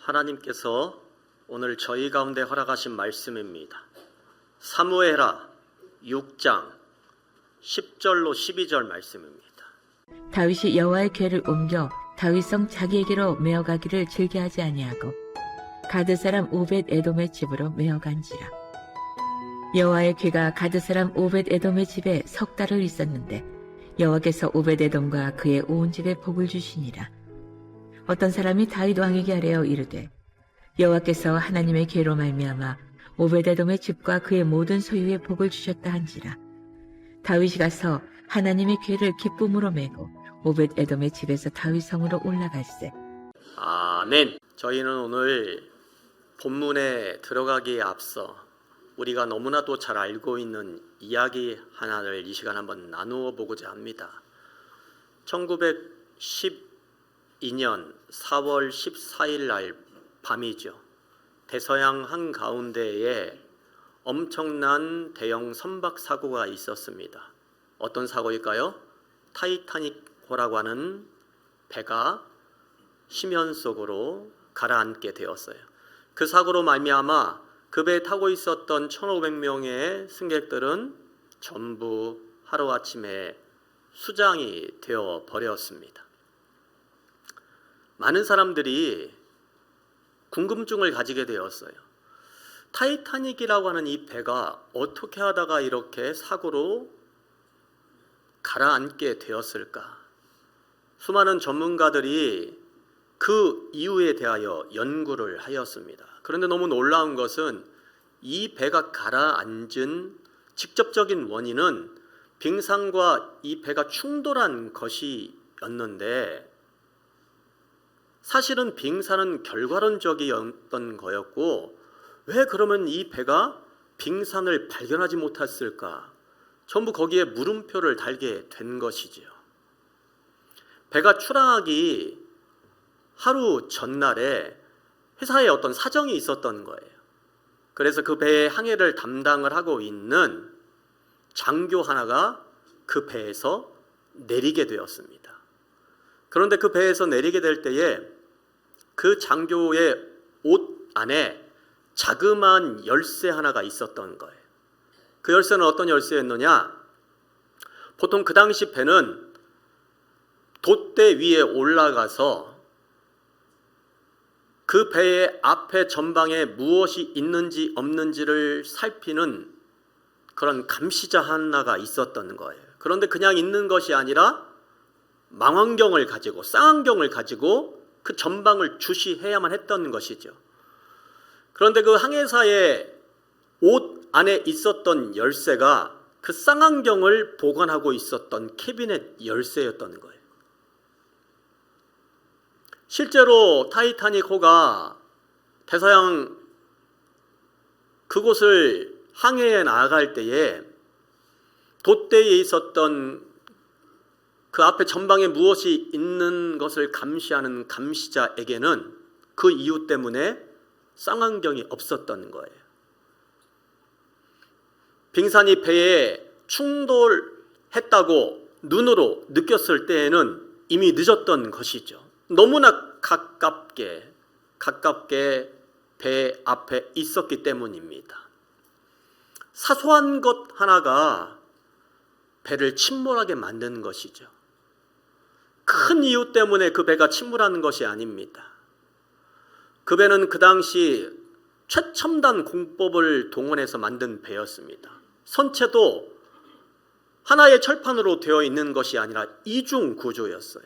하나님께서 오늘 저희 가운데 허락하신 말씀입니다. 사무엘하 6장 10절로 12절 말씀입니다. 다윗이 여호와의 궤를 옮겨 다윗성 자기에게로 메어가기를 즐겨하지 아니하고 가드 사람 오벳 에돔의 집으로 메어간지라. 여호와의 궤가 가드 사람 오벳 에돔의 집에 석 달을 있었는데 여호와께서 오벳 에돔과 그의 온 집에 복을 주시니라. 어떤 사람이 다윗 왕에게 아뢰어 이르되 여호와께서 하나님의 궤로 말미암아 오벳 에돔의 집과 그의 모든 소유에 복을 주셨다 한지라. 다윗이 가서 하나님의 궤를 기쁨으로 메고 오벳 에돔의 집에서 다윗 성으로 올라갈세. 아멘. 저희는 오늘 본문에 들어가기에 앞서 우리가 너무나도 잘 알고 있는 이야기 하나를 이 시간 한번 나누어 보고자 합니다. 1912년 4월 14일 날 밤이죠. 대서양 한가운데에 엄청난 대형 선박 사고가 있었습니다. 어떤 사고일까요? 타이타닉호라고 하는 배가 심연 속으로 가라앉게 되었어요. 그 사고로 말미암아 그 배에 타고 있었던 1,500명의 승객들은 전부 하루아침에 수장이 되어 버렸습니다. 많은 사람들이 궁금증을 가지게 되었어요. 타이타닉이라고 하는 이 배가 어떻게 하다가 이렇게 사고로 가라앉게 되었을까? 수많은 전문가들이 그 이유에 대하여 연구를 하였습니다. 그런데 너무 놀라운 것은 이 배가 가라앉은 직접적인 원인은 빙산과 이 배가 충돌한 것이었는데 사실은 빙산은 결과론적이었던 거였고 왜 그러면 이 배가 빙산을 발견하지 못했을까? 전부 거기에 물음표를 달게 된 것이지요. 배가 출항하기 하루 전날에 회사에 어떤 사정이 있었던 거예요. 그래서 그 배의 항해를 담당을 하고 있는 장교 하나가 그 배에서 내리게 되었습니다. 그런데 그 배에서 내리게 될 때에 그 장교의 옷 안에 자그마한 열쇠 하나가 있었던 거예요. 그 열쇠는 어떤 열쇠였느냐? 보통 그 당시 배는 돛대 위에 올라가서 그 배의 앞에 전방에 무엇이 있는지 없는지를 살피는 그런 감시자 하나가 있었던 거예요. 그런데 그냥 있는 것이 아니라 망원경을 가지고 쌍안경을 가지고 그 전방을 주시해야만 했던 것이죠. 그런데 그 항해사의 옷 안에 있었던 열쇠가 그 쌍안경을 보관하고 있었던 캐비넷 열쇠였던 거예요. 실제로 타이타닉호가 대서양 그곳을 항해해 나아갈 때에 돛대에 있었던 그 앞에 전방에 무엇이 있는 것을 감시하는 감시자에게는 그 이유 때문에 쌍안경이 없었던 거예요. 빙산이 배에 충돌했다고 눈으로 느꼈을 때에는 이미 늦었던 것이죠. 너무나 가깝게 배 앞에 있었기 때문입니다. 사소한 것 하나가 배를 침몰하게 만든 것이죠. 큰 이유 때문에 그 배가 침몰하는 것이 아닙니다. 그 배는 그 당시 최첨단 공법을 동원해서 만든 배였습니다. 선체도 하나의 철판으로 되어 있는 것이 아니라 이중 구조였어요.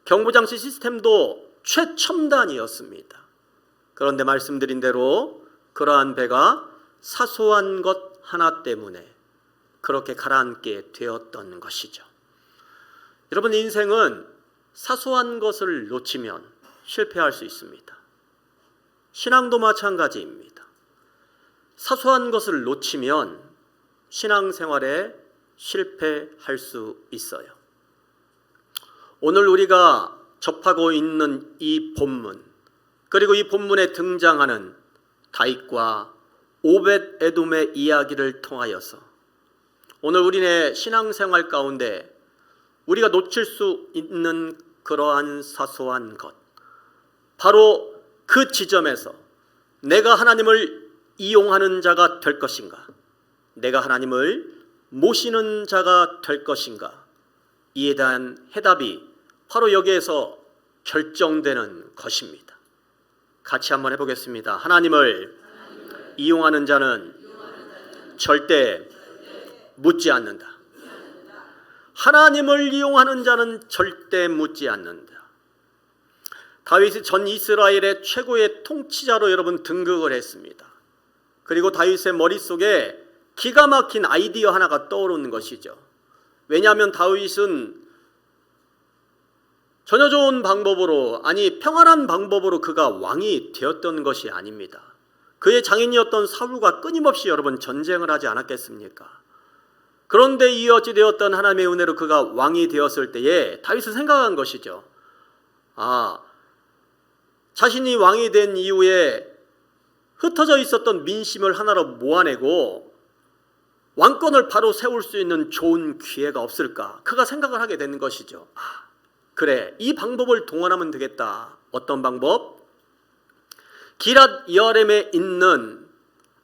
경보장치 시스템도 최첨단이었습니다. 그런데 말씀드린 대로 그러한 배가 사소한 것 하나 때문에 그렇게 가라앉게 되었던 것이죠. 여러분, 인생은 사소한 것을 놓치면 실패할 수 있습니다. 신앙도 마찬가지입니다. 사소한 것을 놓치면 신앙생활에 실패할 수 있어요. 오늘 우리가 접하고 있는 이 본문, 그리고 이 본문에 등장하는 다윗과 오벳 에돔의 이야기를 통하여서 오늘 우리네 신앙생활 가운데 우리가 놓칠 수 있는 그러한 사소한 것, 바로 그 지점에서 내가 하나님을 이용하는 자가 될 것인가? 내가 하나님을 모시는 자가 될 것인가? 이에 대한 해답이 바로 여기에서 결정되는 것입니다. 같이 한번 해보겠습니다. 하나님을 이용하는 자는 절대 묻지 않는다. 하나님을 이용하는 자는 절대 묻지 않는다. 다윗이 전 이스라엘의 최고의 통치자로 여러분 등극을 했습니다. 그리고 다윗의 머릿속에 기가 막힌 아이디어 하나가 떠오르는 것이죠. 왜냐하면 다윗은 전혀 좋은 방법으로, 아니 평안한 방법으로 그가 왕이 되었던 것이 아닙니다. 그의 장인이었던 사울과 끊임없이 여러분 전쟁을 하지 않았겠습니까? 그런데 이 어찌되었던 하나님의 은혜로 그가 왕이 되었을 때에 다윗은 생각한 것이죠. 자신이 왕이 된 이후에 흩어져 있었던 민심을 하나로 모아내고 왕권을 바로 세울 수 있는 좋은 기회가 없을까? 그가 생각을 하게 되는 것이죠. 그래, 이 방법을 동원하면 되겠다. 어떤 방법? 기랏 여아림에 있는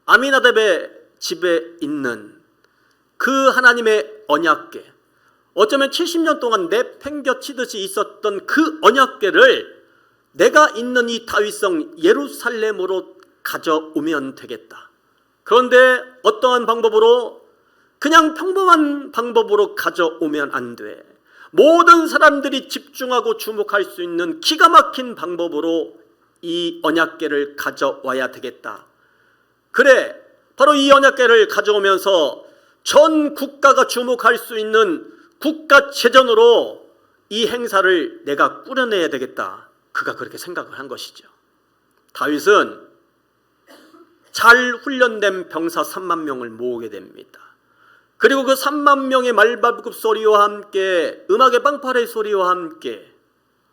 아미나답의 집에 있는 그 하나님의 언약궤, 어쩌면 70년 동안 내팽겨치듯이 있었던 그 언약궤를 내가 있는 이 다윗성 예루살렘으로 가져오면 되겠다. 그런데 어떠한 방법으로? 그냥 평범한 방법으로 가져오면 안 돼. 모든 사람들이 집중하고 주목할 수 있는 기가 막힌 방법으로 이 언약궤를 가져와야 되겠다. 그래, 바로 이 언약궤를 가져오면서 전 국가가 주목할 수 있는 국가체전으로 이 행사를 내가 꾸려내야 되겠다. 그가 그렇게 생각을 한 것이죠. 다윗은 잘 훈련된 병사 3만 명을 모으게 됩니다. 그리고 그 3만 명의 말발굽 소리와 함께 음악의 빵파레 소리와 함께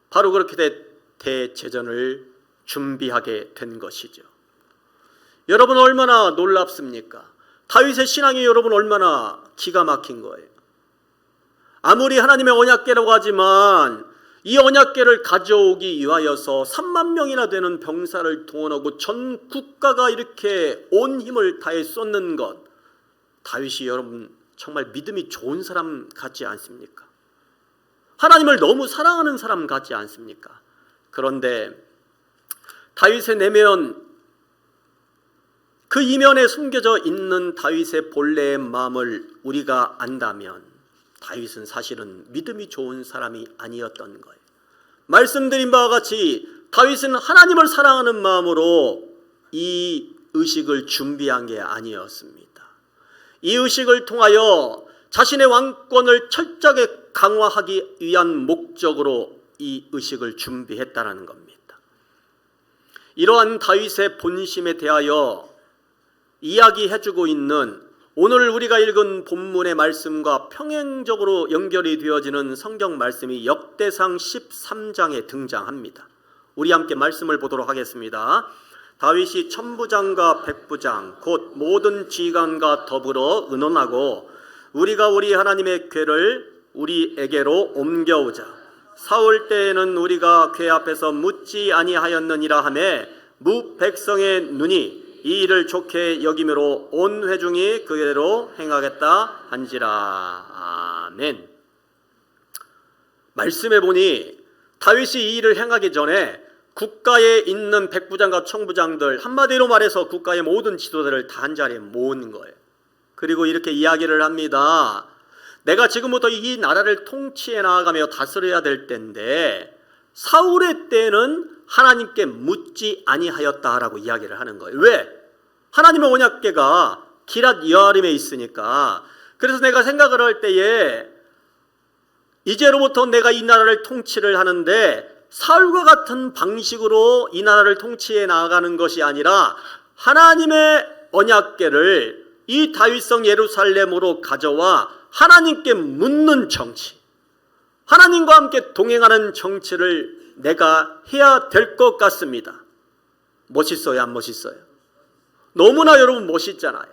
바로 그렇게 대제전을 준비하게 된 것이죠. 여러분 얼마나 놀랍습니까? 다윗의 신앙이 여러분 얼마나 기가 막힌 거예요. 아무리 하나님의 언약궤라고 하지만 이 언약궤를 가져오기 위하여서 3만 명이나 되는 병사를 동원하고 전 국가가 이렇게 온 힘을 다해 쏟는 것, 다윗이 여러분 정말 믿음이 좋은 사람 같지 않습니까? 하나님을 너무 사랑하는 사람 같지 않습니까? 그런데 다윗의 내면, 그 이면에 숨겨져 있는 다윗의 본래의 마음을 우리가 안다면 다윗은 사실은 믿음이 좋은 사람이 아니었던 거예요. 말씀드린 바와 같이 다윗은 하나님을 사랑하는 마음으로 이 의식을 준비한 게 아니었습니다. 이 의식을 통하여 자신의 왕권을 철저하게 강화하기 위한 목적으로 이 의식을 준비했다는 겁니다. 이러한 다윗의 본심에 대하여 이야기해주고 있는 오늘 우리가 읽은 본문의 말씀과 평행적으로 연결이 되어지는 성경 말씀이 역대상 13장에 등장합니다. 우리 함께 말씀을 보도록 하겠습니다. 다윗이 천부장과 백부장 곧 모든 지휘관과 더불어 의논하고 우리가 우리 하나님의 궤를 우리에게로 옮겨오자. 사울 때에는 우리가 궤 앞에서 묻지 아니하였느니라 하매 무 백성의 눈이 이 일을 좋게 여김으로 온 회중이 그대로 행하겠다 한지라. 아멘. 말씀해 보니 다윗이 이 일을 행하기 전에 국가에 있는 백부장과 청부장들, 한마디로 말해서 국가의 모든 지도자를 다 한자리에 모은 거예요. 그리고 이렇게 이야기를 합니다. 내가 지금부터 이 나라를 통치해 나가며 다스려야 될 때인데 사울의 때는 하나님께 묻지 아니하였다라고 이야기를 하는 거예요. 왜? 하나님의 언약궤가 기랏 여아림에 있으니까. 그래서 내가 생각을 할 때에 이제로부터 내가 이 나라를 통치를 하는데 사울과 같은 방식으로 이 나라를 통치해 나가는 것이 아니라 하나님의 언약궤를 이 다윗성 예루살렘으로 가져와 하나님께 묻는 정치, 하나님과 함께 동행하는 정치를 내가 해야 될 것 같습니다. 멋있어요, 안 멋있어요? 너무나 여러분 멋있잖아요.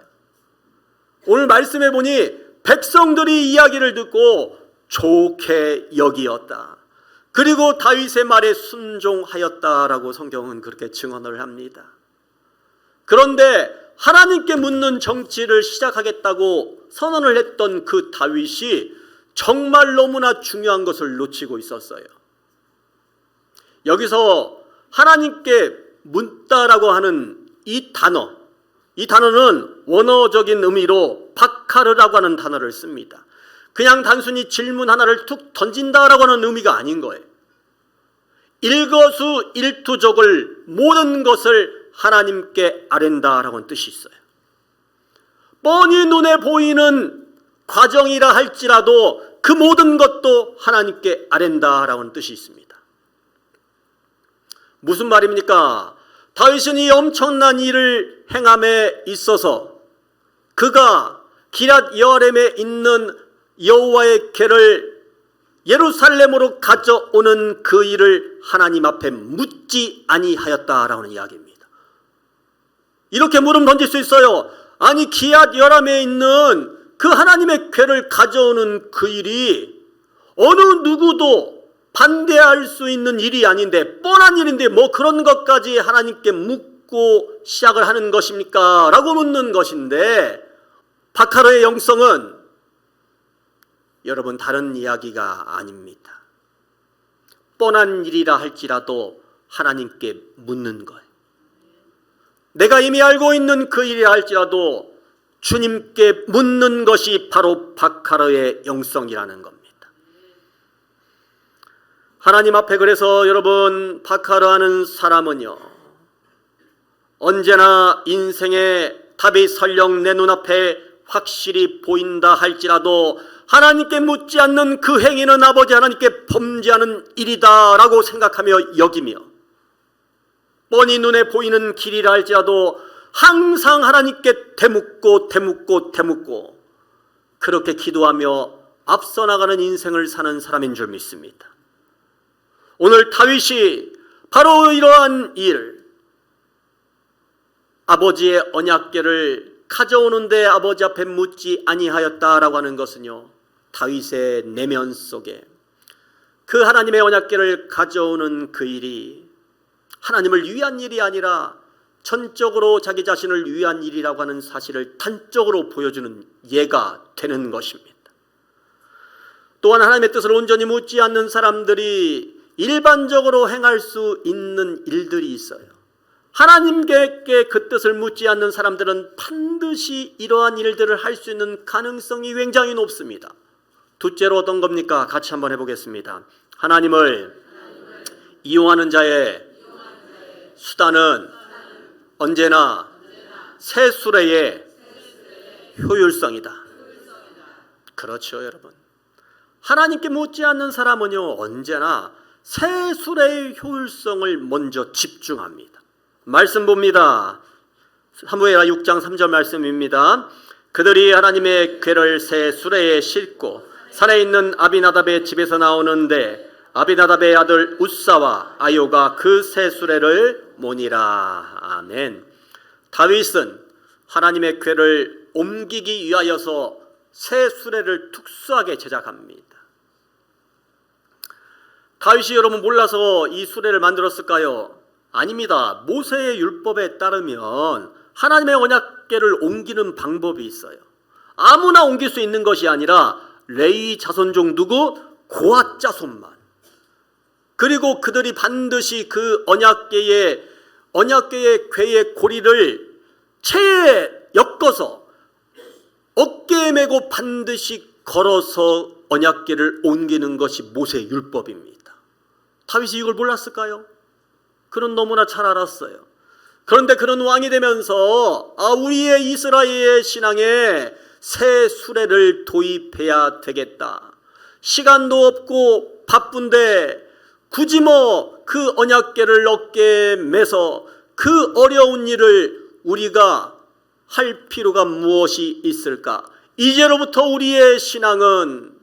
오늘 말씀해 보니 백성들이 이야기를 듣고 좋게 여기었다. 그리고 다윗의 말에 순종하였다라고 성경은 그렇게 증언을 합니다. 그런데 하나님께 묻는 정치를 시작하겠다고 선언을 했던 그 다윗이 정말 너무나 중요한 것을 놓치고 있었어요. 여기서 하나님께 묻다라고 하는 이 단어는 원어적인 의미로 바카르라고 하는 단어를 씁니다. 그냥 단순히 질문 하나를 툭 던진다라고 하는 의미가 아닌 거예요. 일거수일투족을 모든 것을 하나님께 아랜다라고 하는 뜻이 있어요. 뻔히 눈에 보이는 과정이라 할지라도 그 모든 것도 하나님께 아랜다라고 하는 뜻이 있습니다. 무슨 말입니까? 다윗은 이 엄청난 일을 행함에 있어서 그가 기럇 여아렘에 있는 여호와의 궤를 예루살렘으로 가져오는 그 일을 하나님 앞에 묻지 아니하였다라는 이야기입니다. 이렇게 물음 던질 수 있어요. 아니 기럇 여아렘에 있는 그 하나님의 궤를 가져오는 그 일이 어느 누구도 반대할 수 있는 일이 아닌데 뻔한 일인데 뭐 그런 것까지 하나님께 묻고 시작을 하는 것입니까? 라고 묻는 것인데 바카르의 영성은 여러분 다른 이야기가 아닙니다. 뻔한 일이라 할지라도 하나님께 묻는 거예요. 내가 이미 알고 있는 그 일이라 할지라도 주님께 묻는 것이 바로 바카르의 영성이라는 겁니다. 하나님 앞에 그래서 여러분 바카르 하는 사람은요 언제나 인생의 답이 설령 내 눈앞에 확실히 보인다 할지라도 하나님께 묻지 않는 그 행위는 아버지 하나님께 범죄하는 일이다 라고 생각하며 여기며 뻔히 눈에 보이는 길이라 할지라도 항상 하나님께 되묻고 그렇게 기도하며 앞서 나가는 인생을 사는 사람인 줄 믿습니다. 오늘 다윗이 바로 이러한 일, 아버지의 언약궤를 가져오는데 아버지 앞에 묻지 아니하였다라고 하는 것은요 다윗의 내면 속에 그 하나님의 언약궤를 가져오는 그 일이 하나님을 위한 일이 아니라 전적으로 자기 자신을 위한 일이라고 하는 사실을 단적으로 보여주는 예가 되는 것입니다. 또한 하나님의 뜻을 온전히 묻지 않는 사람들이 일반적으로 행할 수 있는 일들이 있어요. 하나님께 그 뜻을 묻지 않는 사람들은 반드시 이러한 일들을 할 수 있는 가능성이 굉장히 높습니다. 둘째로 어떤 겁니까? 같이 한번 해보겠습니다. 하나님을 이용하는 자의 수단은 언제나 새 수레의 효율성이다. 그렇죠, 여러분. 하나님께 묻지 않는 사람은요 언제나 새 수레의 효율성을 먼저 집중합니다. 말씀 봅니다. 사무엘하 6장 3절 말씀입니다. 그들이 하나님의 궤를 새 수레에 싣고 산에 있는 아비나답의 집에서 나오는데 아비나답의 아들 우사와 아요가 그 새 수레를 모니라. 아멘. 다윗은 하나님의 궤를 옮기기 위하여서 새 수레를 특수하게 제작합니다. 다윗이 여러분 몰라서 이 수레를 만들었을까요? 아닙니다. 모세의 율법에 따르면 하나님의 언약궤를 옮기는 방법이 있어요. 아무나 옮길 수 있는 것이 아니라 레위 자손 중 누구? 고앗 자손만. 그리고 그들이 반드시 그 언약궤의 궤의 고리를 체에 엮어서 어깨에 메고 반드시 걸어서 언약궤를 옮기는 것이 모세의 율법입니다. 다윗이 이걸 몰랐을까요? 그는 너무나 잘 알았어요. 그런데 그는 왕이 되면서 우리의 이스라엘의 신앙에 새 수레를 도입해야 되겠다. 시간도 없고 바쁜데 굳이 그 언약궤를 어깨에 매서 그 어려운 일을 우리가 할 필요가 무엇이 있을까? 이제로부터 우리의 신앙은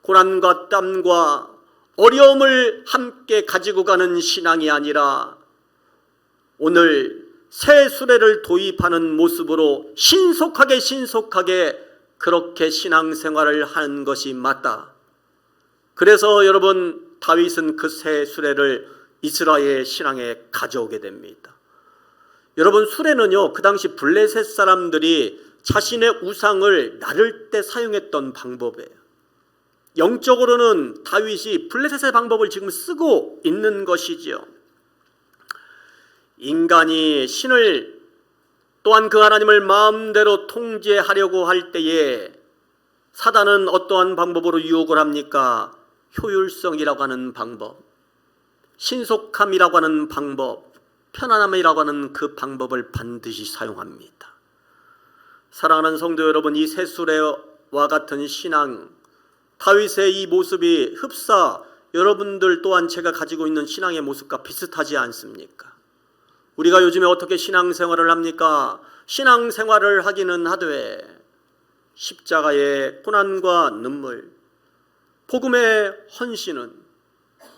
고난과 땀과 어려움을 함께 가지고 가는 신앙이 아니라 오늘 새 수레를 도입하는 모습으로 신속하게 그렇게 신앙생활을 하는 것이 맞다. 그래서 여러분 다윗은 그 새 수레를 이스라엘 신앙에 가져오게 됩니다. 여러분, 수레는요, 그 당시 블레셋 사람들이 자신의 우상을 나를 때 사용했던 방법이에요. 영적으로는 다윗이 블레셋의 방법을 지금 쓰고 있는 것이지요. 인간이 신을 또한 그 하나님을 마음대로 통제하려고 할 때에 사단은 어떠한 방법으로 유혹을 합니까? 효율성이라고 하는 방법, 신속함이라고 하는 방법, 편안함이라고 하는 그 방법을 반드시 사용합니다. 사랑하는 성도 여러분, 이 새수레와 같은 신앙, 다윗의 이 모습이 흡사 여러분들 또한 제가 가지고 있는 신앙의 모습과 비슷하지 않습니까? 우리가 요즘에 어떻게 신앙생활을 합니까? 신앙생활을 하기는 하되 십자가의 고난과 눈물, 복음의 헌신은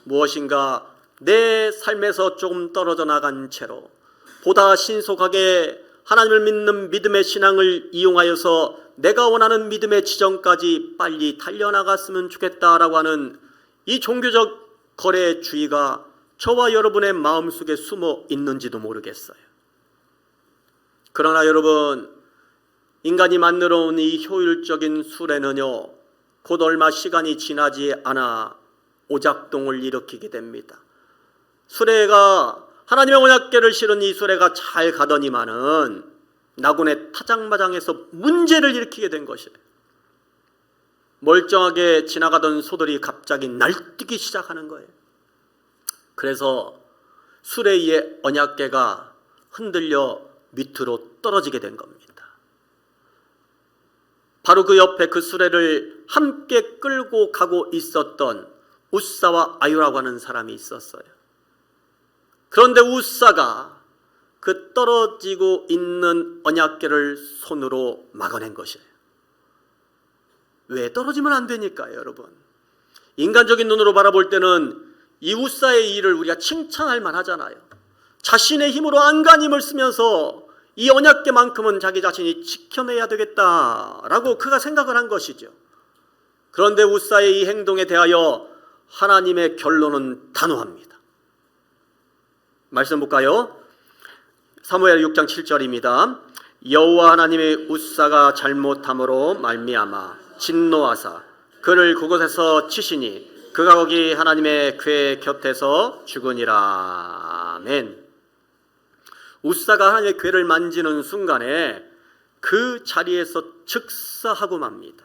무엇인가 내 삶에서 조금 떨어져 나간 채로 보다 신속하게 하나님을 믿는 믿음의 신앙을 이용하여서 내가 원하는 믿음의 지점까지 빨리 달려나갔으면 좋겠다라고 하는 이 종교적 거래주의가 저와 여러분의 마음속에 숨어 있는지도 모르겠어요. 그러나 여러분, 인간이 만들어 온 이 효율적인 수레는요, 곧 얼마 시간이 지나지 않아 오작동을 일으키게 됩니다. 수레가, 하나님의 언약궤를 실은 이 수레가 잘 가더니만은 나곤의 타장마장에서 문제를 일으키게 된 것이에요. 멀쩡하게 지나가던 소들이 갑자기 날뛰기 시작하는 거예요. 그래서 수레의 언약궤가 흔들려 밑으로 떨어지게 된 겁니다. 바로 그 옆에 그 수레를 함께 끌고 가고 있었던 우사와 아유라고 하는 사람이 있었어요. 그런데 우사가 그 떨어지고 있는 언약궤를 손으로 막아낸 것이에요. 왜? 떨어지면 안 되니까요, 여러분. 인간적인 눈으로 바라볼 때는 이 우사의 일을 우리가 칭찬할 만하잖아요. 자신의 힘으로 안간힘을 쓰면서 이 언약궤만큼은 자기 자신이 지켜내야 되겠다라고 그가 생각을 한 것이죠. 그런데 우사의 이 행동에 대하여 하나님의 결론은 단호합니다. 말씀 볼까요? 사무엘 6장 7절입니다. 여호와 하나님의 우사가 잘못함으로 말미암아 진노하사 그를 그곳에서 치시니 그가 거기 하나님의 궤 곁에서 죽으니라. 아멘. 우사가 하나님의 궤를 만지는 순간에 그 자리에서 즉사하고 맙니다.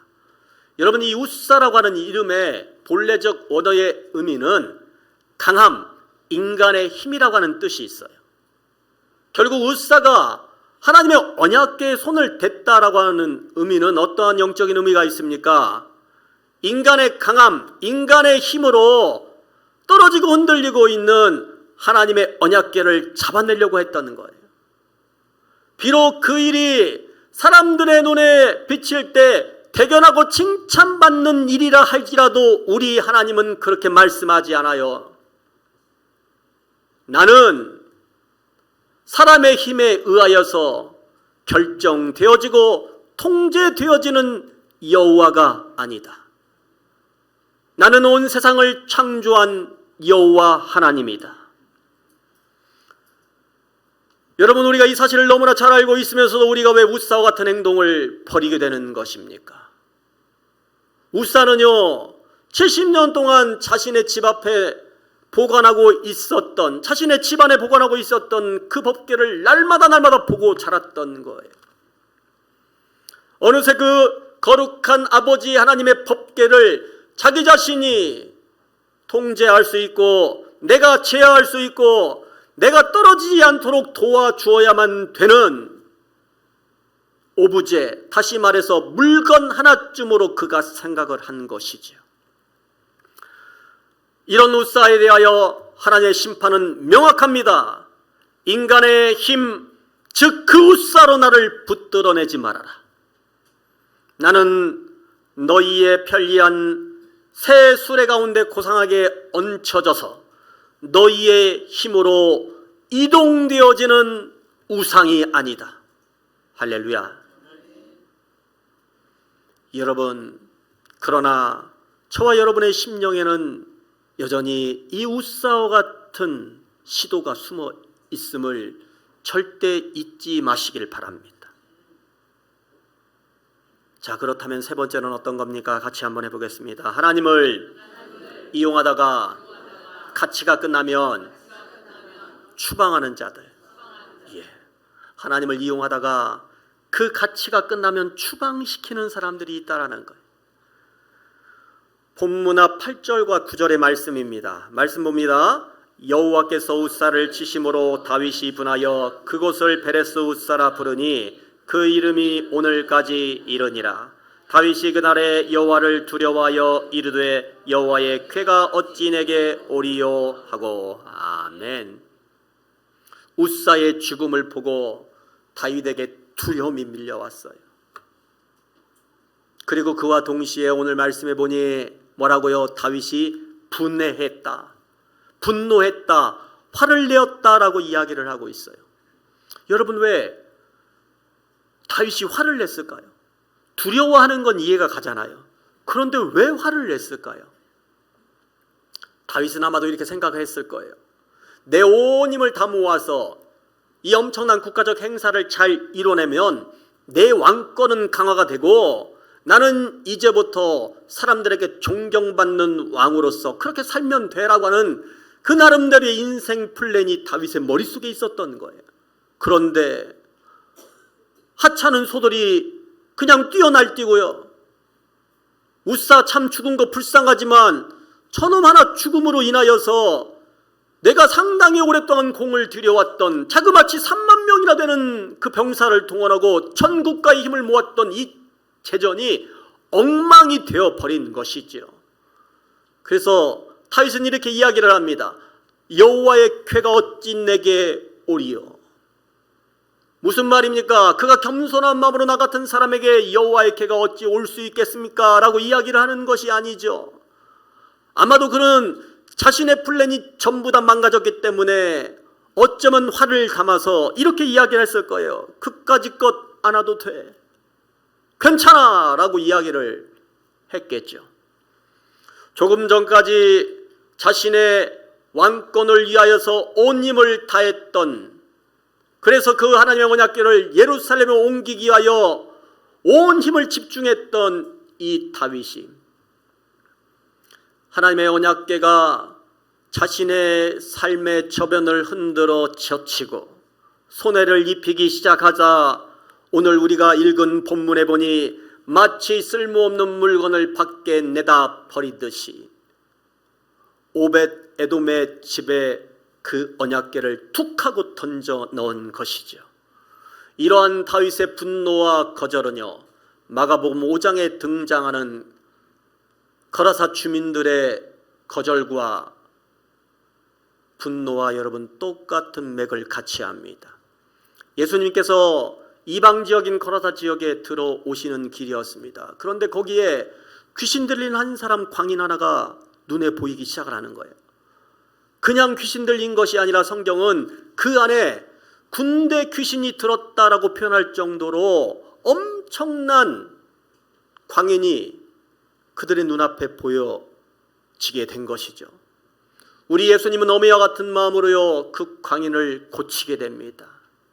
여러분, 이 우사라고 하는 이름의 본래적 원어의 의미는 강함, 인간의 힘이라고 하는 뜻이 있어요. 결국 우사가 하나님의 언약궤에 손을 댔다라고 하는 의미는 어떠한 영적인 의미가 있습니까? 인간의 강함, 인간의 힘으로 떨어지고 흔들리고 있는 하나님의 언약궤를 잡아내려고 했다는 거예요. 비록 그 일이 사람들의 눈에 비칠 때 대견하고 칭찬받는 일이라 할지라도 우리 하나님은 그렇게 말씀하지 않아요. 나는 사람의 힘에 의하여서 결정되어지고 통제되어지는 여호와가 아니다. 나는 온 세상을 창조한 여호와 하나님이다. 여러분, 우리가 이 사실을 너무나 잘 알고 있으면서도 우리가 왜 우사와 같은 행동을 벌이게 되는 것입니까? 우사는요, 70년 동안 자신의 집 앞에 보관하고 있었던, 자신의 집안에 보관하고 있었던 그 법궤를 날마다 보고 자랐던 거예요. 어느새 그 거룩한 아버지 하나님의 법궤를 자기 자신이 통제할 수 있고, 내가 제어할 수 있고, 내가 떨어지지 않도록 도와주어야만 되는 오브제, 다시 말해서 물건 하나쯤으로 그가 생각을 한 것이죠. 이런 우사에 대하여 하나님의 심판은 명확합니다. 인간의 힘, 즉 그 우사로 나를 붙들어내지 말아라. 나는 너희의 편리한 새 수레 가운데 고상하게 얹혀져서 너희의 힘으로 이동되어지는 우상이 아니다. 할렐루야. 여러분, 그러나 저와 여러분의 심령에는 여전히 이 우사와 같은 시도가 숨어 있음을 절대 잊지 마시길 바랍니다. 자, 그렇다면 세 번째는 어떤 겁니까? 같이 한번 해보겠습니다. 하나님을 이용하다가 가치가 끝나면 추방하는 자들. 예. 하나님을 이용하다가 그 가치가 끝나면 추방시키는 사람들이 있다라는 거예요. 본문 앞 8절과 9절의 말씀입니다. 말씀 봅니다. 여호와께서 우사를 치심으로 다윗이 분하여 그곳을 베레스 우사라 부르니 그 이름이 오늘까지 이르니라. 다윗이 그날에 여호와를 두려워하여 이르되 여호와의 궤가 어찌 내게 오리요 하고. 아멘. 우사의 죽음을 보고 다윗에게 두려움이 밀려왔어요. 그리고 그와 동시에 오늘 말씀해 보니 뭐라고요? 다윗이 분해했다, 분노했다, 화를 내었다라고 이야기를 하고 있어요. 여러분, 왜 다윗이 화를 냈을까요? 두려워하는 건 이해가 가잖아요. 그런데 왜 화를 냈을까요? 다윗은 아마도 이렇게 생각했을 거예요. 내 온 힘을 다 모아서 이 엄청난 국가적 행사를 잘 이뤄내면 내 왕권은 강화가 되고 나는 이제부터 사람들에게 존경받는 왕으로서 그렇게 살면 되라고 하는 그 나름대로의 인생 플랜이 다윗의 머릿속에 있었던 거예요. 그런데 하찮은 소들이 그냥 뛰어날뛰고요. 우사 참 죽은 거 불쌍하지만 저놈 하나 죽음으로 인하여서 내가 상당히 오랫동안 공을 들여왔던 자그마치 3만 명이나 되는 그 병사를 동원하고 전국가의 힘을 모았던 이 재전이 엉망이 되어버린 것이지요. 그래서 다윗은 이렇게 이야기를 합니다. 여호와의 궤가 어찌 내게 오리요. 무슨 말입니까? 그가 겸손한 마음으로 나 같은 사람에게 여호와의 궤가 어찌 올 수 있겠습니까? 라고 이야기를 하는 것이 아니죠. 아마도 그는 자신의 플랜이 전부 다 망가졌기 때문에 어쩌면 화를 담아서 이렇게 이야기를 했을 거예요. 그까짓 것 안 와도 돼, 괜찮아 라고 이야기를 했겠죠. 조금 전까지 자신의 왕권을 위하여서 온 힘을 다했던, 그래서 그 하나님의 언약궤를 예루살렘에 옮기기 위하여 온 힘을 집중했던 이 다윗이 하나님의 언약궤가 자신의 삶의 저변을 흔들어 젖히고 손해를 입히기 시작하자 오늘 우리가 읽은 본문에 보니 마치 쓸모없는 물건을 밖에 내다 버리듯이 오벳 에돔의 집에 그 언약궤를 툭 하고 던져 넣은 것이죠. 이러한 다윗의 분노와 거절은요, 마가복음 5장에 등장하는 거라사 주민들의 거절과 분노와 여러분 똑같은 맥을 같이 합니다. 예수님께서 이방 지역인 거라사 지역에 들어오시는 길이었습니다. 그런데 거기에 귀신 들린 한 사람 광인 하나가 눈에 보이기 시작을 하는 거예요. 그냥 귀신 들린 것이 아니라 성경은 그 안에 군대 귀신이 들었다라고 표현할 정도로 엄청난 광인이 그들의 눈앞에 보여지게 된 것이죠. 우리 예수님은 어미와 같은 마음으로요 그 광인을 고치게 됩니다.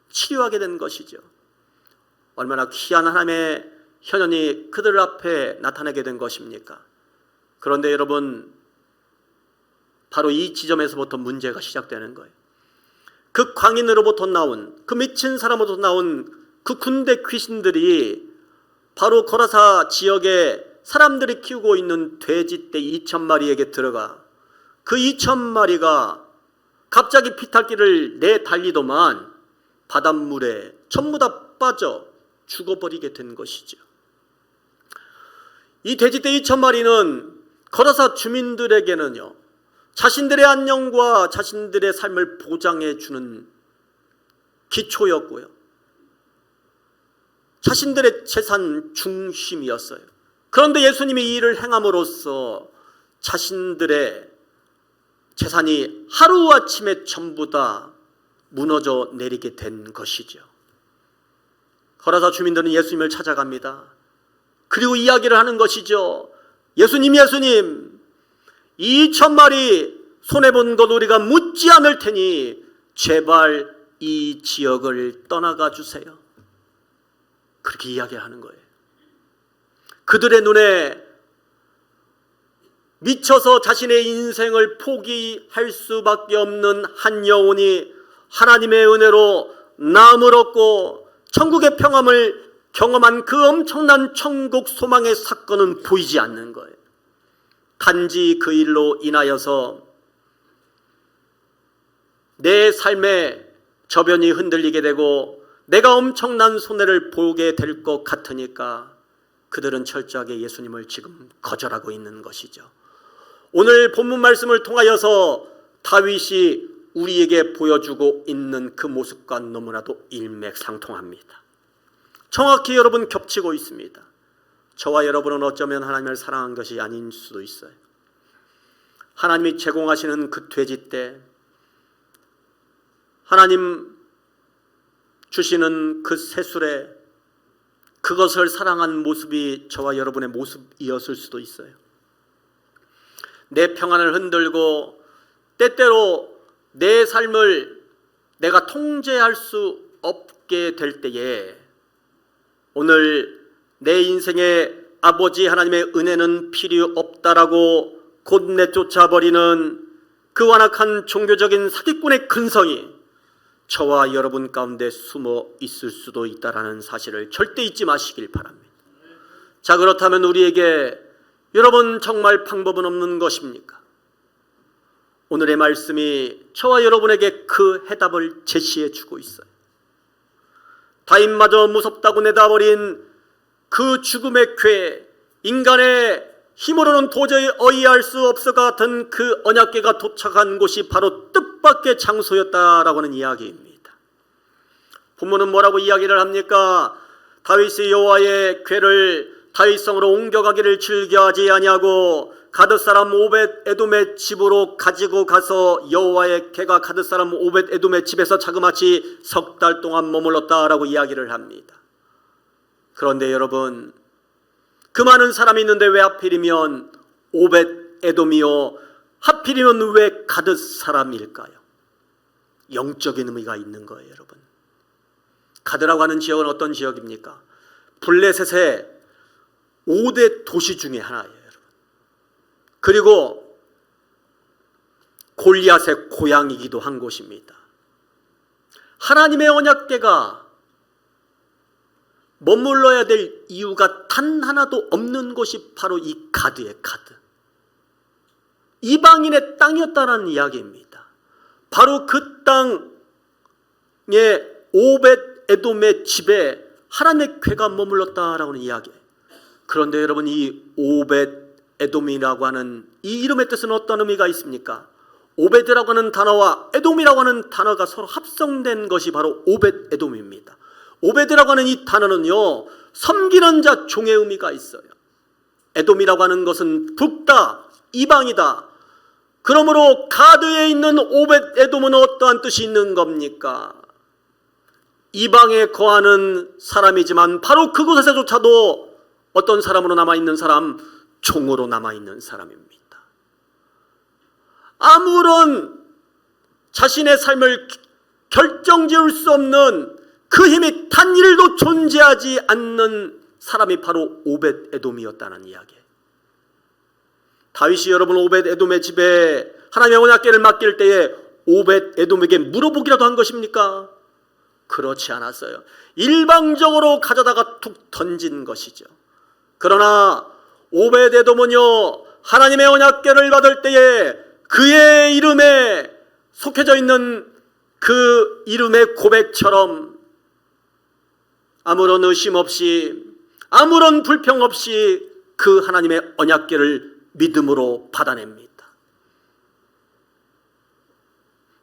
치료하게 된 것이죠. 얼마나 귀한 하나님의 현현이 그들 앞에 나타나게 된 것입니까? 그런데 여러분, 바로 이 지점에서부터 문제가 시작되는 거예요. 그 광인으로부터 나온, 그 미친 사람으로부터 나온 그 군대 귀신들이 바로 거라사 지역에 사람들이 키우고 있는 돼지떼 2,000마리에게 들어가 그 2,000마리가 갑자기 피탈길을 내달리더만 바닷물에 전부 다 빠져 죽어버리게 된 것이죠. 이 돼지떼 2,000마리는 거라사 주민들에게는요 자신들의 안녕과 자신들의 삶을 보장해 주는 기초였고요, 자신들의 재산 중심이었어요. 그런데 예수님이 이 일을 행함으로써 자신들의 재산이 하루아침에 전부 다 무너져 내리게 된 것이죠. 거라사 주민들은 예수님을 찾아갑니다. 그리고 이야기를 하는 것이죠. 예수님, 2,000마리 손해본 것 우리가 묻지 않을 테니 제발 이 지역을 떠나가 주세요. 그렇게 이야기하는 거예요. 그들의 눈에 미쳐서 자신의 인생을 포기할 수밖에 없는 한 영혼이 하나님의 은혜로 나음을 얻고 천국의 평안을 경험한 그 엄청난 천국 소망의 사건은 보이지 않는 거예요. 단지 그 일로 인하여서 내 삶의 저변이 흔들리게 되고 내가 엄청난 손해를 보게 될 것 같으니까 그들은 철저하게 예수님을 지금 거절하고 있는 것이죠. 오늘 본문 말씀을 통하여서 다윗이 우리에게 보여주고 있는 그 모습과 너무나도 일맥상통합니다. 정확히 여러분 겹치고 있습니다. 저와 여러분은 어쩌면 하나님을 사랑한 것이 아닌 수도 있어요. 하나님이 제공하시는 그 돼지떼, 하나님 주시는 그 새술에 그것을 사랑한 모습이 저와 여러분의 모습이었을 수도 있어요. 내 평안을 흔들고 때때로 내 삶을 내가 통제할 수 없게 될 때에 오늘 내 인생에 아버지 하나님의 은혜는 필요 없다라고 곧 내쫓아버리는 그 완악한 종교적인 사기꾼의 근성이 저와 여러분 가운데 숨어 있을 수도 있다라는 사실을 절대 잊지 마시길 바랍니다. 자, 그렇다면 우리에게 여러분 정말 방법은 없는 것입니까? 오늘의 말씀이 저와 여러분에게 그 해답을 제시해 주고 있어요. 다윗마저 무섭다고 내다버린 그 죽음의 궤, 인간의 힘으로는 도저히 어이할 수 없을 것 같은 그 언약궤가 도착한 곳이 바로 뜻밖의 장소였다라고 하는 이야기입니다. 본문은 뭐라고 이야기를 합니까? 다윗이 여호와의 궤를 다윗성으로 옮겨가기를 즐겨하지 아니하고 가드 사람 오벳 에돔의 집으로 가지고 가서 여호와의 궤가 가드 사람 오벳 에돔의 집에서 자그마치 3달 동안 머물렀다라고 이야기를 합니다. 그런데 여러분, 그 많은 사람이 있는데 왜 하필이면 오벳 에돔이요, 하필이면 왜 가드 사람일까요? 영적인 의미가 있는 거예요. 여러분, 가드라고 하는 지역은 어떤 지역입니까? 블레셋의 5대 도시 중에 하나예요. 여러분, 그리고 골리앗의 고향이기도 한 곳입니다. 하나님의 언약궤가 머물러야 될 이유가 단 하나도 없는 곳이 바로 이 가드의 가드, 이방인의 땅이었다는 이야기입니다. 바로 그 땅에 오벳 에돔의 집에 하나님의 궤가 머물렀다라고 하는 이야기. 그런데 여러분, 이 오벳 에돔이라고 하는 이 이름의 뜻은 어떤 의미가 있습니까? 오베드라고 하는 단어와 에돔이라고 하는 단어가 서로 합성된 것이 바로 오벳 에돔입니다. 오베드라고 하는 이 단어는요, 섬기는 자, 종의 의미가 있어요. 에돔이라고 하는 것은 북다, 이방이다. 그러므로 가드에 있는 오벳 에돔은 어떠한 뜻이 있는 겁니까? 이방에 거하는 사람이지만 바로 그곳에서조차도 어떤 사람으로 남아있는 사람? 종으로 남아있는 사람입니다. 아무런 자신의 삶을 결정지을 수 없는 그 힘이 단 1도 존재하지 않는 사람이 바로 오벳 에돔이었다는 이야기예요. 다윗이 여러분 오벳 에돔의 집에 하나님의 언약궤를 맡길 때에 오벳 에돔에게 물어보기라도 한 것입니까? 그렇지 않았어요. 일방적으로 가져다가 툭 던진 것이죠. 그러나 오벳 에돔은요, 하나님의 언약궤를 받을 때에 그의 이름에 속해져 있는 그 이름의 고백처럼 아무런 의심 없이, 아무런 불평 없이 그 하나님의 언약궤를 믿음으로 받아냅니다.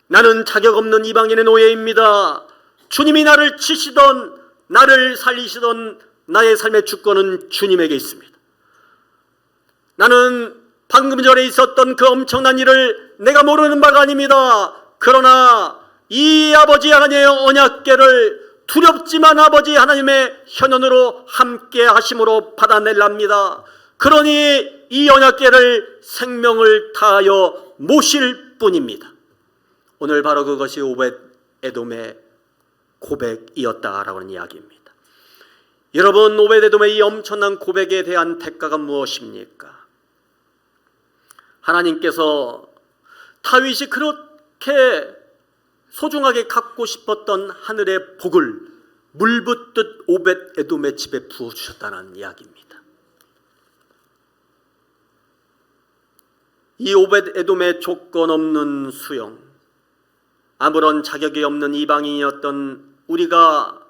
나는 자격 없는 이방인의 노예입니다. 주님이 나를 치시던, 나를 살리시던 나의 삶의 주권은 주님에게 있습니다. 나는 방금 전에 있었던 그 엄청난 일을 내가 모르는 바가 아닙니다. 그러나 이 아버지 하나님의 언약궤를 두렵지만 아버지 하나님의 현현으로 함께 하심으로 받아낼랍니다. 그러니 이 언약궤를 생명을 다하여 모실 뿐입니다. 오늘 바로 그것이 오벳 에돔의 고백이었다라고 하는 이야기입니다. 여러분, 오벳 에돔의 이 엄청난 고백에 대한 대가가 무엇입니까? 하나님께서 다윗이 그렇게 소중하게 갖고 싶었던 하늘의 복을 물붓듯 오벳 에돔의 집에 부어주셨다는 이야기입니다. 이 오벳 에돔의 조건 없는 수용, 아무런 자격이 없는 이방인이었던 우리가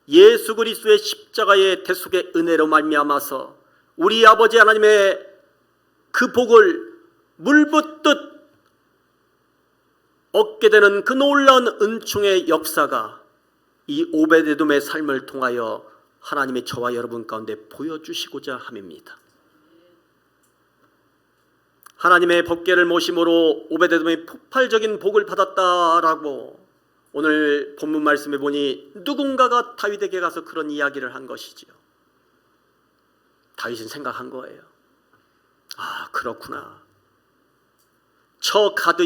예수 그리스도의 십자가의 대속의 은혜로 말미암아서 우리 아버지 하나님의 그 복을 물붓듯 얻게 되는 그 놀라운 은총의 역사가 이 오벳 에돔의 삶을 통하여 하나님의 저와 여러분 가운데 보여주시고자 함입니다. 하나님의 법궤를 모심으로 오벳 에돔이 폭발적인 복을 받았다라고 오늘 본문 말씀에 보니 누군가가 다윗에게 가서 그런 이야기를 한 것이지요. 다윗은 생각한 거예요. 아, 그렇구나. 저 가드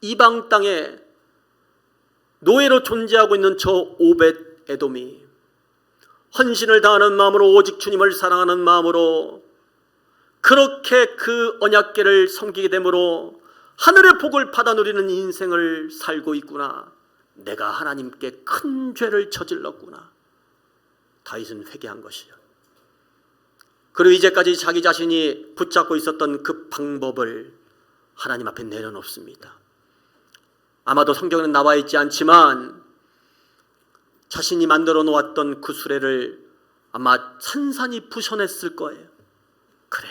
이방 땅에 노예로 존재하고 있는 저 오벳 에돔이 헌신을 다하는 마음으로 오직 주님을 사랑하는 마음으로 그렇게 그 언약궤를 섬기게 되므로 하늘의 복을 받아 누리는 인생을 살고 있구나. 내가 하나님께 큰 죄를 저질렀구나. 다윗은 회개한 것이요. 그리고 이제까지 자기 자신이 붙잡고 있었던 그 방법을 하나님 앞에 내려놓습니다. 아마도 성경에는 나와 있지 않지만 자신이 만들어 놓았던 그 수레를 아마 산산이 부셔냈을 거예요. 그래,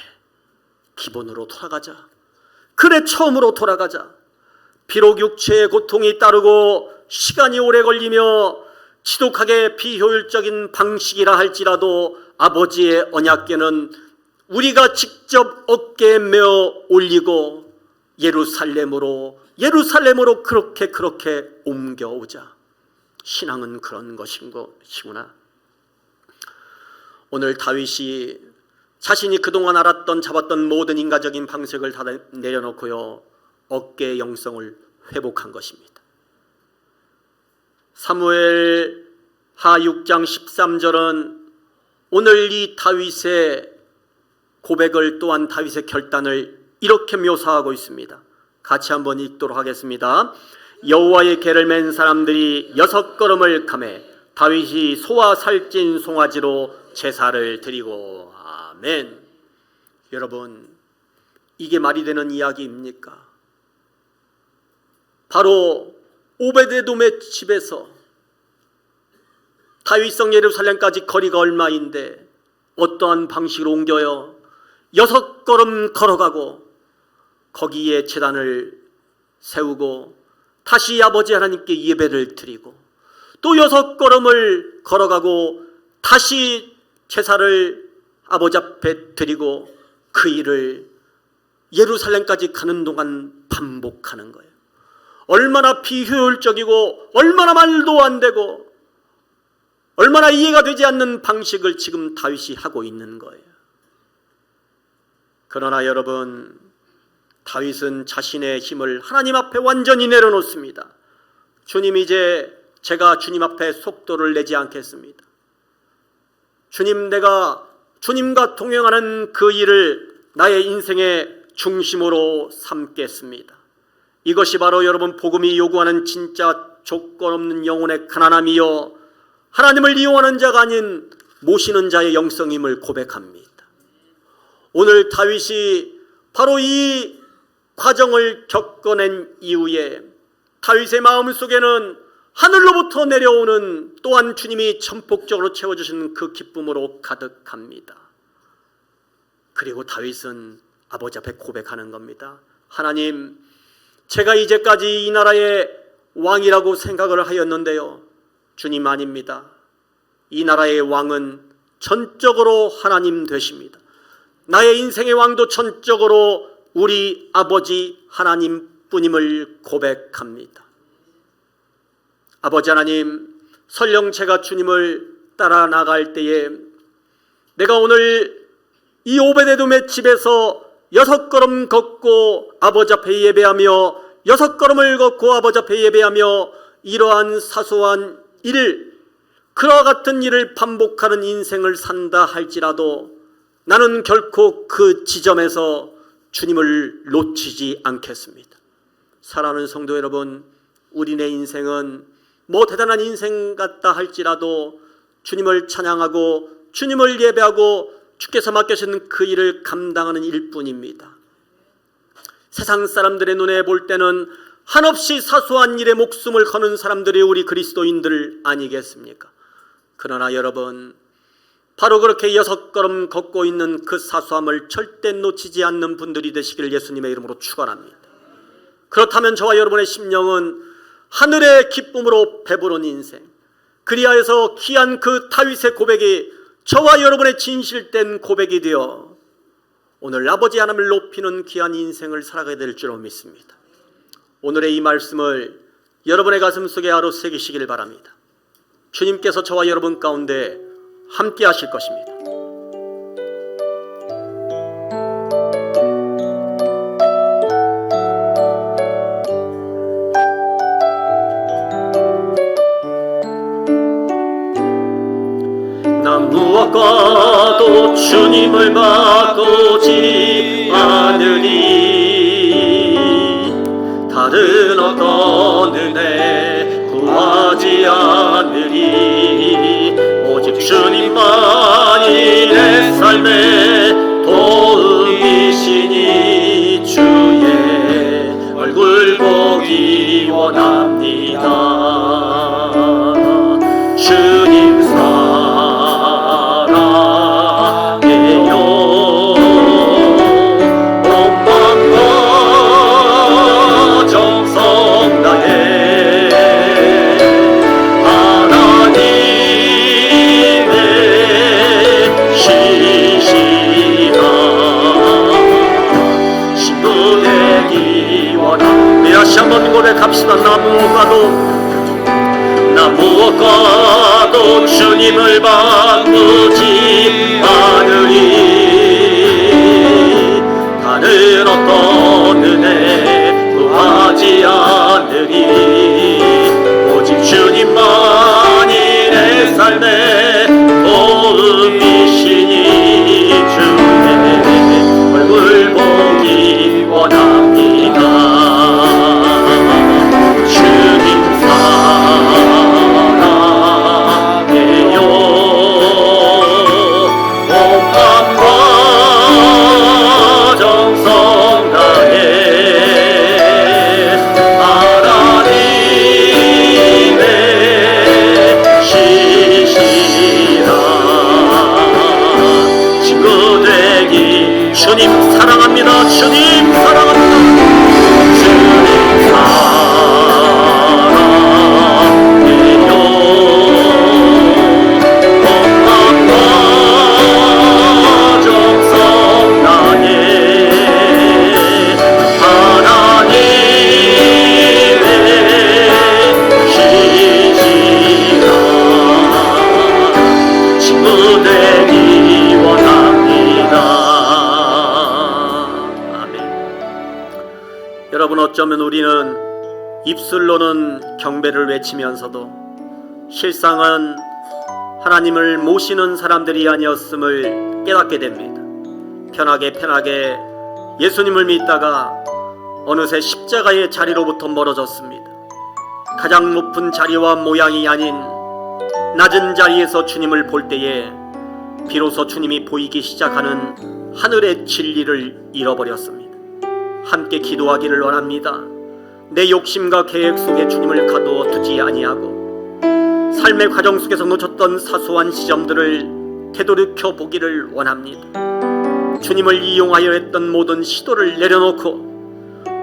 기본으로 돌아가자. 그래, 처음으로 돌아가자. 비록 육체의 고통이 따르고 시간이 오래 걸리며 지독하게 비효율적인 방식이라 할지라도 아버지의 언약궤는 우리가 직접 어깨에 메어 올리고 예루살렘으로 그렇게 옮겨오자. 신앙은 그런 것이구나. 오늘 다윗이 자신이 그동안 알았던 잡았던 모든 인간적인 방식을 다 내려놓고요, 어깨의 영성을 회복한 것입니다. 사무엘 하 6장 13절은 오늘 이 다윗의 고백을 또한 다윗의 결단을 이렇게 묘사하고 있습니다. 같이 한번 읽도록 하겠습니다. 여호와의 궤를 맨 사람들이 6걸음을 가매 다윗이 소와 살찐 송아지로 제사를 드리고. 아멘. 여러분, 이게 말이 되는 이야기입니까? 바로 오벳 에돔의 집에서 다윗성 예루살렘까지 거리가 얼마인데 어떠한 방식으로 옮겨요? 6걸음 걸어가고 거기에 제단을 세우고 다시 아버지 하나님께 예배를 드리고 또 6걸음을 걸어가고 다시 제사를 아버지 앞에 드리고 그 일을 예루살렘까지 가는 동안 반복하는 거예요. 얼마나 비효율적이고 얼마나 말도 안 되고 얼마나 이해가 되지 않는 방식을 지금 다윗이 하고 있는 거예요. 그러나 여러분, 다윗은 자신의 힘을 하나님 앞에 완전히 내려놓습니다. 주님, 이제 제가 주님 앞에 속도를 내지 않겠습니다. 주님, 내가 주님과 동행하는 그 일을 나의 인생의 중심으로 삼겠습니다. 이것이 바로 여러분 복음이 요구하는 진짜 조건 없는 영혼의 가난함이요 하나님을 이용하는 자가 아닌 모시는 자의 영성임을 고백합니다. 오늘 다윗이 바로 이 과정을 겪어낸 이후에 다윗의 마음속에는 하늘로부터 내려오는 또한 주님이 전폭적으로 채워주시는 그 기쁨으로 가득합니다. 그리고 다윗은 아버지 앞에 고백하는 겁니다. 하나님, 제가 이제까지 이 나라의 왕이라고 생각을 하였는데요, 주님 아닙니다. 이 나라의 왕은 전적으로 하나님 되십니다. 나의 인생의 왕도 전적으로 우리 아버지 하나님 뿐임을 고백합니다. 아버지 하나님, 설령 제가 주님을 따라 나갈 때에 내가 오늘 이 오베데돔의 집에서 6걸음 걷고 아버지 앞에 예배하며 6걸음을 걷고 아버지 앞에 예배하며 이러한 사소한 일, 그와 같은 일을 반복하는 인생을 산다 할지라도 나는 결코 그 지점에서 주님을 놓치지 않겠습니다. 사랑하는 성도 여러분, 우리네 인생은 뭐 대단한 인생 같다 할지라도 주님을 찬양하고 주님을 예배하고 주께서 맡겨주신 그 일을 감당하는 일뿐입니다. 세상 사람들의 눈에 볼 때는 한없이 사소한 일에 목숨을 거는 사람들이 우리 그리스도인들 아니겠습니까? 그러나 여러분, 바로 그렇게 6걸음 걷고 있는 그 사소함을 절대 놓치지 않는 분들이 되시기를 예수님의 이름으로 축원합니다. 그렇다면 저와 여러분의 심령은 하늘의 기쁨으로 배부른 인생, 그리하여서 귀한 그 다윗의 고백이 저와 여러분의 진실된 고백이 되어 오늘 아버지 하나님을 높이는 귀한 인생을 살아가게 될 줄로 믿습니다. 오늘의 이 말씀을 여러분의 가슴 속에 하루 새기시길 바랍니다. 주님께서 저와 여러분 가운데 함께 하실 것입니다. 난 무엇과도 주님을 바꾸지 않으리. 다른 어떤 은혜 구하지 않으리. 오직 주님만이 내 삶의 도움이시니 주의 얼굴 보기 원합니다. 주님 사랑해요. 온 마음과 정성 다해 하나님의 신실한 친구 되기 원합니다. 다시 한번 고백합시다. 나 무엇과도 주님을 바꾸지 않으리. 다른 어떤 은혜 구하지 않으리. 오직 주님만이 내 삶의 도움이시니 주의 얼굴 보기 원합니다. 주님 사랑해요. 온 마음과 정성 다해 하나님의 신실한 친구 되기. 주님 사랑합니다. 주님 사랑합니다. 주님 사랑해요. 온 마음과 정성 다해 하나님의 신실한 친구 되기 원합니다. 아멘. 여러분, 어쩌면 우리는 입술로는 경배를 외치면서도 실상은 하나님을 모시는 사람들이 아니었음을 깨닫게 됩니다. 편하게 예수님을 믿다가 어느새 십자가의 자리로부터 멀어졌습니다. 가장 높은 자리와 모양이 아닌 낮은 자리에서 주님을 볼 때에 비로소 주님이 보이기 시작하는 하늘의 진리를 잃어버렸습니다. 함께 기도하기를 원합니다. 내 욕심과 계획 속에 주님을 가두어 두지 아니하고 삶의 과정 속에서 놓쳤던 사소한 지점들을 되돌이켜 보기를 원합니다. 주님을 이용하여 했던 모든 시도를 내려놓고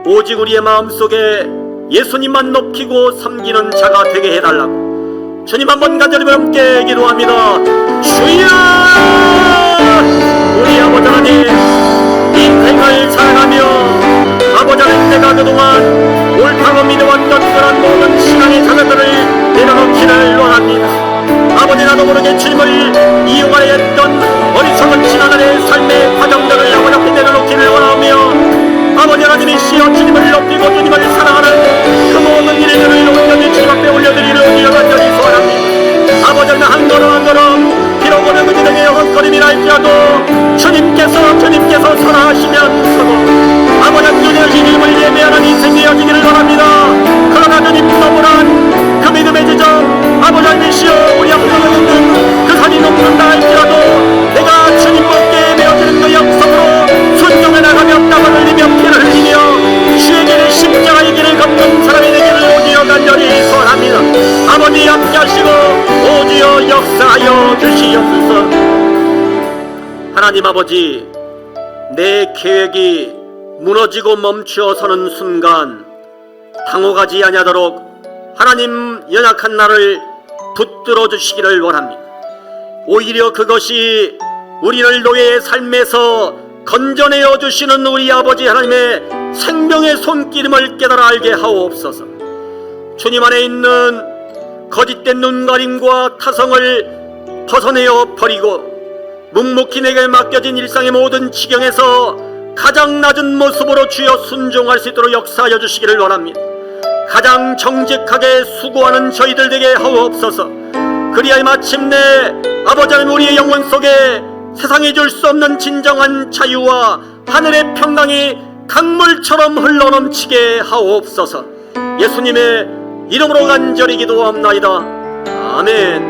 오직 우리의 마음속에 예수님만 높이고 섬기는 자가 되게 해달라고 주님 한번 간절히 함께 기도합니다. 주여, 우리 아버지 하나님, 인생을 살아가며 아버지 하나님, 내가 그동안 옳다고 믿어왔던 그런 모든 신앙의 자녀들을 내려놓기를 원합니다. 아버지 나도 모르게 주님을 이용하려 했던 어리석은 지난날의 삶의 과정들을 아버지 앞에 내려놓기를 원하며 아버지 하나님이시여 주님을 높이고 주님을 사랑하는 그 모든 일들을 온전히 주님 앞에 올려드리는 은혜를 간절히 소원합니다. 아버지 한 걸음 한 걸음 비록 어느 그 지경의 헛걸음이라 할지라도 주님께서 선하시면서도 아버지 주님의 이름을 예배하는 인생이 되어지기를 원합니다. 그러나 주님 너무난 그 믿음의 지점 아버지 하나님이시여 우리 앞에 있는 그 산이 높는다 할지라도 내가 주님께 메어지는 그 약속으로 순종해 나가며 땀을 흘리며 피를 흘리며 주에게는 십자가의 길을 걷는 사람이 되기를 오주여 간절히 소원합니다. 아버지 함께하시고 오주여 역사하여 주시옵소서. 하나님 아버지, 내 계획이 무너지고 멈추어 서는 순간 당혹하지 아니하도록 하나님 연약한 나를 붙들어 주시기를 원합니다. 오히려 그것이 우리를 노예의 삶에서 건져내어 주시는 우리 아버지 하나님의 생명의 손길임을 깨달아 알게 하옵소서. 주님 안에 있는 거짓된 눈가림과 타성을 벗어내어 버리고 묵묵히 내게 맡겨진 일상의 모든 지경에서 가장 낮은 모습으로 주여 순종할 수 있도록 역사하여 주시기를 원합니다. 가장 정직하게 수고하는 저희들 되게 하옵소서. 그리하여 마침내 아버지 하나님 우리의 영혼 속에 세상이 줄 수 없는 진정한 자유와 하늘의 평강이 강물처럼 흘러넘치게 하옵소서. 예수님의 이름으로 간절히 기도합나이다. 아멘.